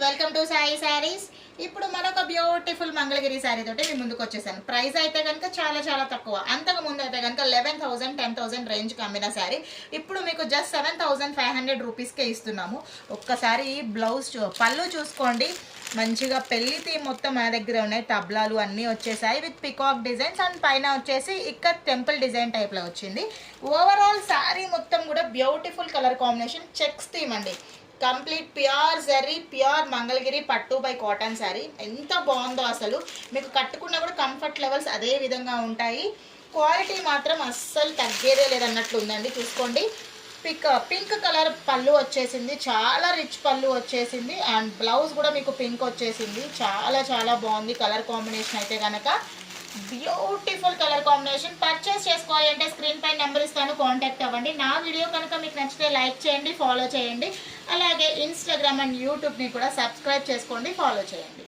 Welcome to Sai saris. ఇప్పుడు మరొక beautiful Mangalagiri sari తోటి మీ ముందుకు వచ్చేసాను. ప్రైస్ అయితే కనుక చాలా చాలా తక్కువ. అంతకు ముందు అయితే కనుక 11,000 10,000 రేంజ్కి అమ్మిన శారీ ఇప్పుడు మీకు జస్ట్ 7,500 రూపీస్కే ఇస్తున్నాము. ఒక్కసారి బ్లౌజ్ పళ్ళు చూసుకోండి, మంచిగా పెళ్లి థీమ్ మొత్తం మన దగ్గర ఉన్నాయి. తబ్లాలు అన్నీ వచ్చేసాయి విత్ పికాక్ డిజైన్స్ అండ్ పైన వచ్చేసి ఇక్కడ టెంపుల్ డిజైన్ టైప్లో వచ్చింది. ఓవరాల్ శారీ మొత్తం కూడా beautiful colour combination, checks theme అండి. Complete pure zari, pure Mangalagiri పట్టు బై కాటన్ శారీ. ఎంత బాగుందో అసలు, మీకు కట్టుకున్నా కూడా కంఫర్ట్ లెవెల్స్ అదే విధంగా ఉంటాయి. క్వాలిటీ మాత్రం అస్సలు తగ్గేదే లేదన్నట్లు ఉందండి. చూసుకోండి, పింక్ కలర్ పళ్ళు వచ్చేసింది, చాలా రిచ్ పళ్ళు వచ్చేసింది అండ్ బ్లౌజ్ కూడా మీకు పింక్ వచ్చేసింది. చాలా చాలా బాగుంది కలర్ కాంబినేషన్ అయితే కనుక. Beautiful colour combination. పర్చేస్ చేసుకోవాలి అంటే స్క్రీన్ పై నెంబర్ ఇస్తాను, కాంటాక్ట్ అవ్వండి. నా వీడియో కనుక మీకు నచ్చితే లైక్ చేయండి, ఫాలో చేయండి. అలాగే ఇన్స్టాగ్రామ్ అండ్ యూట్యూబ్ని కూడా సబ్స్క్రైబ్ చేసుకోండి, ఫాలో చేయండి.